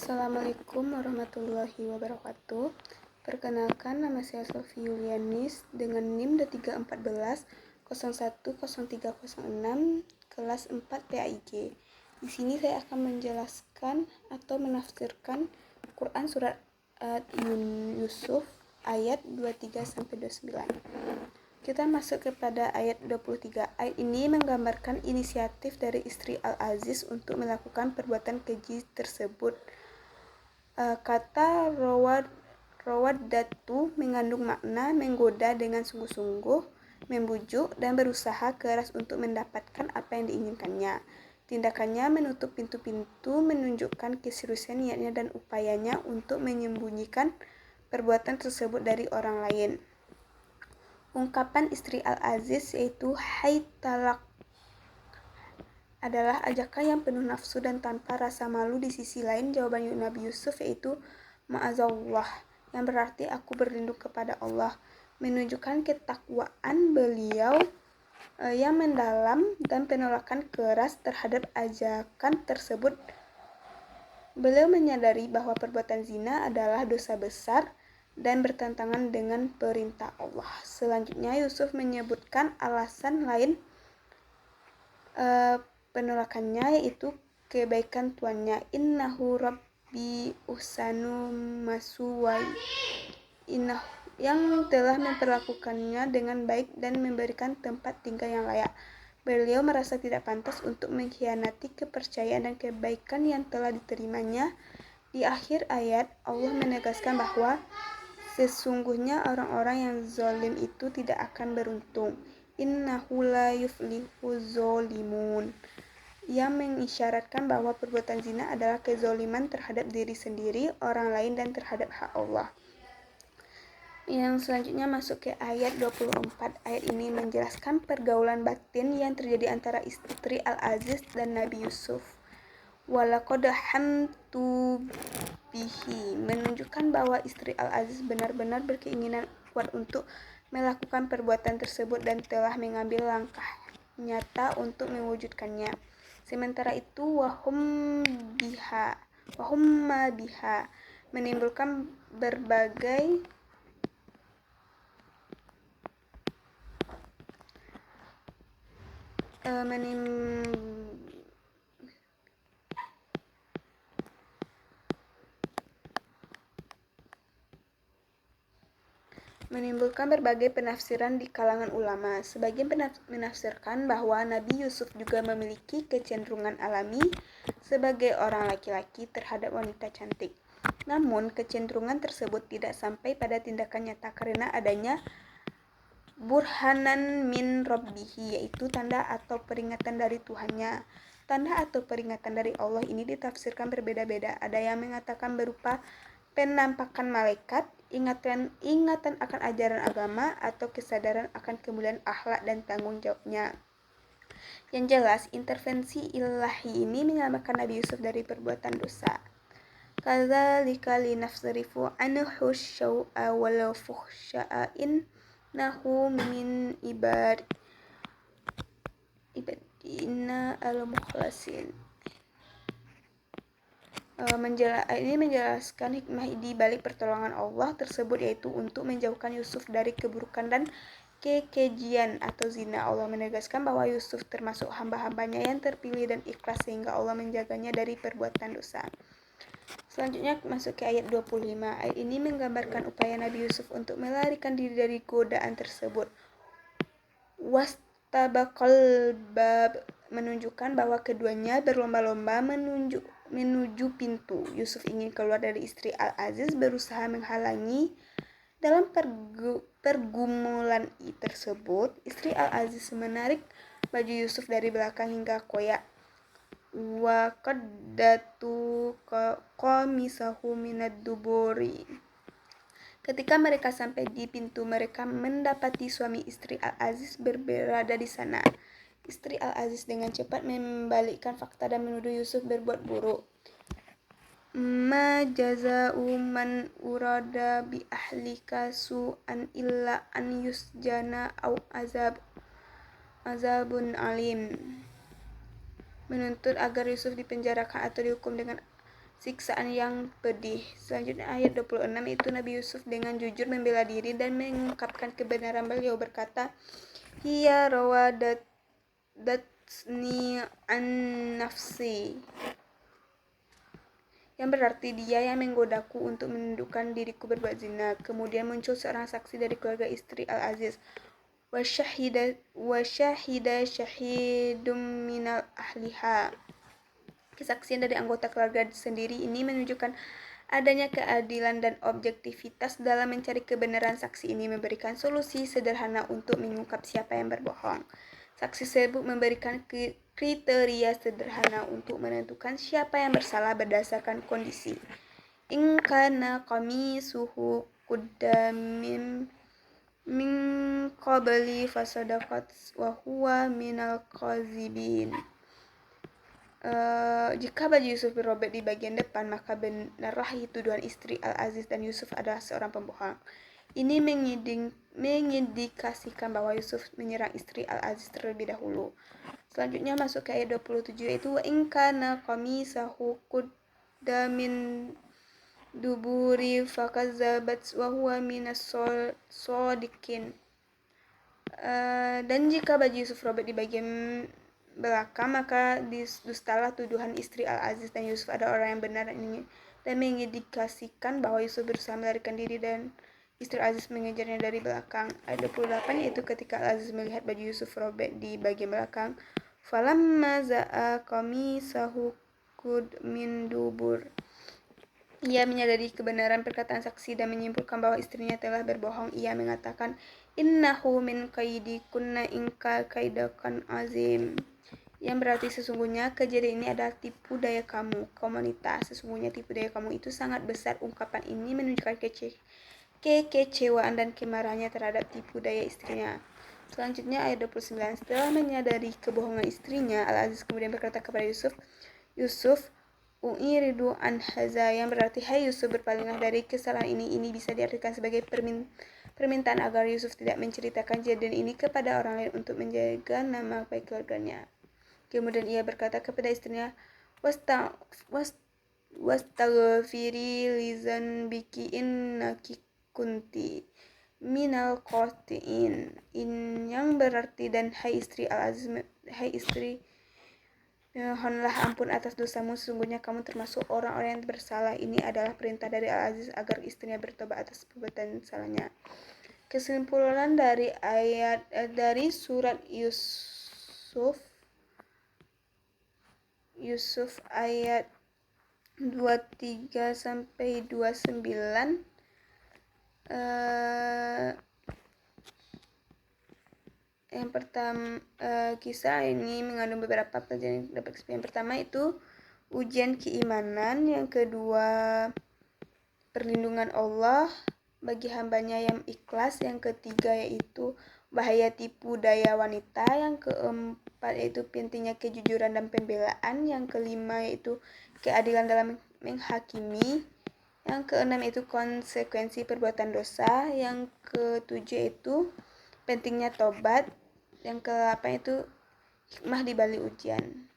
Assalamualaikum warahmatullahi wabarakatuh. Perkenalkan, nama saya Sofi Yulianis dengan NIM D34 010306 kelas 4 PAIG. Di sini saya akan menjelaskan atau menafsirkan Quran surat Yusuf ayat 23 sampai 29. Kita masuk kepada ayat 23. Ayat ini menggambarkan inisiatif dari istri Al-Aziz untuk melakukan perbuatan keji tersebut. Kata rawaddatu mengandung makna menggoda dengan sungguh-sungguh, membujuk, dan berusaha keras untuk mendapatkan apa yang diinginkannya. Tindakannya menutup pintu-pintu menunjukkan keseriusan niatnya dan upayanya untuk menyembunyikan perbuatan tersebut dari orang lain. Ungkapan istri Al-Aziz yaitu "Hai talak" adalah ajakan yang penuh nafsu dan tanpa rasa malu. Di sisi lain, jawaban Nabi Yusuf yaitu "Ma'azallah", yang berarti aku berlindung kepada Allah, menunjukkan ketakwaan beliau yang mendalam dan penolakan keras terhadap ajakan tersebut. Beliau menyadari bahwa perbuatan zina adalah dosa besar dan bertentangan dengan perintah Allah. Selanjutnya, Yusuf menyebutkan alasan lain penolakannya, yaitu kebaikan tuannya. Innahu rabbi uhsanu masuwai, yang telah memperlakukannya dengan baik dan memberikan tempat tinggal yang layak. Beliau merasa tidak pantas untuk mengkhianati kepercayaan dan kebaikan yang telah diterimanya. Di akhir ayat, Allah menegaskan bahwa sesungguhnya orang-orang yang zalim itu tidak akan beruntung. Innahu la yuflihu zolimun, yang mengisyaratkan bahwa perbuatan zina adalah kezaliman terhadap diri sendiri, orang lain, dan terhadap hak Allah. Yang selanjutnya masuk ke ayat 24. Ayat ini menjelaskan pergaulan batin yang terjadi antara istri Al-Aziz dan Nabi Yusuf. Walaqad hamtu bihi, menunjukkan bahwa istri Al-Aziz benar-benar berkeinginan kuat untuk melakukan perbuatan tersebut dan telah mengambil langkah nyata untuk mewujudkannya. Sementara itu wahum ma biha menimbulkan berbagai menimbulkan berbagai penafsiran di kalangan ulama. Sebagian menafsirkan bahwa Nabi Yusuf juga memiliki kecenderungan alami sebagai orang laki-laki terhadap wanita cantik. Namun, kecenderungan tersebut tidak sampai pada tindakan nyata karena adanya burhanan min rabbihi, yaitu tanda atau peringatan dari Tuhannya. Tanda atau peringatan dari Allah ini ditafsirkan berbeda-beda. Ada yang mengatakan berupa penampakan malaikat, ingatan akan ajaran agama, atau kesadaran akan kemuliaan akhlak dan tanggung jawabnya. Yang jelas, intervensi ilahi ini menyelamatkan Nabi Yusuf dari perbuatan dosa. Kadzalika linasrifu anhu syau'a wal fuhsya'a innahu min ibadina al-mukhlasin. Ini menjelaskan hikmah di balik pertolongan Allah tersebut, yaitu untuk menjauhkan Yusuf dari keburukan dan kekejian atau zina. Allah menegaskan bahwa Yusuf termasuk hamba-hambanya yang terpilih dan ikhlas sehingga Allah menjaganya dari perbuatan dosa. Selanjutnya masuk ke ayat 25. Ayat ini menggambarkan upaya Nabi Yusuf untuk melarikan diri dari godaan tersebut. Wastabaqal bab, menunjukkan bahwa keduanya berlomba-lomba menuju pintu. Yusuf ingin keluar dari istri Al-Aziz berusaha menghalangi. Dalam pergumulan tersebut, istri Al-Aziz menarik baju Yusuf dari belakang hingga koyak. Wa qaddatu qamisahu minad duburi. Ketika mereka sampai di pintu, mereka mendapati suami istri Al-Aziz berada di sana. Istri Al-Aziz dengan cepat membalikkan fakta dan menuduh Yusuf berbuat buruk. Ma jaza'u man urada bi ahlika su'an illa an yusjana au azabun alim. Menuntut agar Yusuf dipenjarakan atau dihukum dengan siksaan yang pedih. Selanjutnya ayat 26 itu Nabi Yusuf dengan jujur membela diri dan mengungkapkan kebenaran. Beliau berkata, hiya rawadatni an nafsi, yang berarti dia yang menggodaku untuk menundukkan diriku berbuat zina. Kemudian muncul seorang saksi dari keluarga istri Al-Aziz. Wasyahida syahidum minal ahliha. Kesaksian dari anggota keluarga sendiri ini menunjukkan adanya keadilan dan objektivitas dalam mencari kebenaran. Saksi ini memberikan solusi sederhana untuk mengungkap siapa yang berbohong. Saksi tersebut memberikan kriteria sederhana untuk menentukan siapa yang bersalah berdasarkan kondisi. In kana qamisuhu qudda min qabli fasadaqat wa huwa minal qazibin. Jika baju Yusuf berobek di bagian depan, maka benarlah tuduhan istri Al-Aziz dan Yusuf adalah seorang pembohong. Ini mengindikasikan bahwa Yusuf menyerang istri Al-Aziz terlebih dahulu. Selanjutnya masuk ke ayat 27, yaitu wa in kana qamisahu qudda min duburi fakazzabat wa huwa minas shodiqin. Dan jika baju Yusuf robek di bagian belakang, maka dustalah tuduhan istri Al-Aziz dan Yusuf ada orang yang benar dan mengindikasikan bahwa Yusuf berusaha melarikan diri dan istri Aziz mengejarnya dari belakang. Ayat 28 yaitu ketika Al-Aziz melihat baju Yusuf robek di bagian belakang, falamma za'a qamisahu qud min dubur. Ia menyadari kebenaran perkataan saksi dan menyimpulkan bahwa istrinya telah berbohong. Ia mengatakan, innahu min kaidikunna inka kaidakan azim. Yang berarti sesungguhnya kejadian ini adalah tipu daya kamu, komunitas. Sesungguhnya tipu daya kamu itu sangat besar. Ungkapan ini menunjukkan kekecewaan dan kemarahannya terhadap tipu daya istrinya. Selanjutnya ayat 29. Setelah menyadari kebohongan istrinya, Al-Aziz kemudian berkata kepada Yusuf, u'iridu an haza, yang berarti, hai Yusuf, berpalinglah dari kesalahan ini. Ini bisa diartikan sebagai permintaan agar Yusuf tidak menceritakan kejadian ini kepada orang lain untuk menjaga nama baik keluarganya. Kemudian ia berkata kepada istrinya, wastaghfiri li zanbiki innaki kunti minal qatiin. Yang berarti, dan hai istri Al-Aziz, hai istri, mohonlah ampun atas dosamu, sesungguhnya kamu termasuk orang-orang yang bersalah. Ini adalah perintah dari Al-Aziz agar istrinya bertobat atas perbuatan salahnya. Kesimpulan dari dari surat Yusuf ayat 23 sampai 29, yang pertama, kisah ini mengandung beberapa pelajaran yang dapat. Yang pertama itu ujian keimanan, yang kedua perlindungan Allah bagi hambanya yang ikhlas, yang ketiga yaitu bahaya tipu daya wanita, yang keempat yaitu pentingnya kejujuran dan pembelaan, yang kelima yaitu keadilan dalam menghakimi, yang keenam itu konsekuensi perbuatan dosa, yang ketujuh itu pentingnya tobat, yang ke-8 itu hikmah di balik ujian.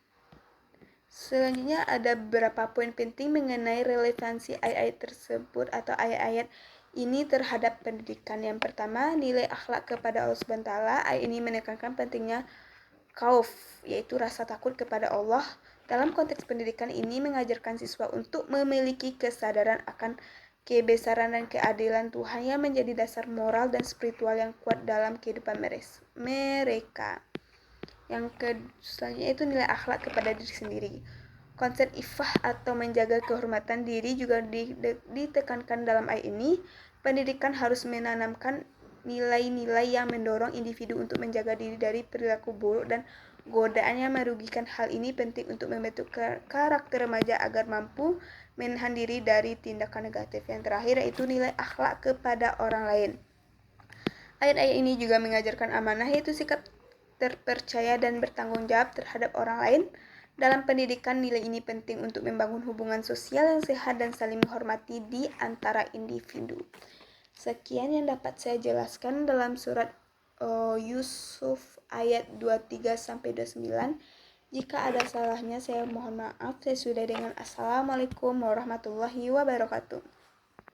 Selanjutnya ada beberapa poin penting mengenai relevansi ayat-ayat tersebut atau ayat-ayat ini terhadap pendidikan. Yang pertama, nilai akhlak kepada Allah SWT. Ayat ini menekankan pentingnya khauf, yaitu rasa takut kepada Allah. Dalam konteks pendidikan ini mengajarkan siswa untuk memiliki kesadaran akan kebesaran dan keadilan Tuhan yang menjadi dasar moral dan spiritual yang kuat dalam kehidupan mereka. Yang selanjutnya itu nilai akhlak kepada diri sendiri. Konsep ifah atau menjaga kehormatan diri juga ditekankan dalam ayat ini. Pendidikan harus menanamkan nilai-nilai yang mendorong individu untuk menjaga diri dari perilaku buruk dan godaan yang merugikan. Hal ini penting untuk membentuk karakter remaja agar mampu menahan diri dari tindakan negatif. Yang terakhir yaitu nilai akhlak kepada orang lain. Ayat-ayat ini juga mengajarkan amanah, yaitu sikap terpercaya dan bertanggung jawab terhadap orang lain. Dalam pendidikan, nilai ini penting untuk membangun hubungan sosial yang sehat dan saling menghormati di antara individu. Sekian yang dapat saya jelaskan dalam surat Yusuf ayat 23 sampai 29. Jika ada salahnya, saya mohon maaf. Saya sudah dengan Assalamualaikum warahmatullahi wabarakatuh.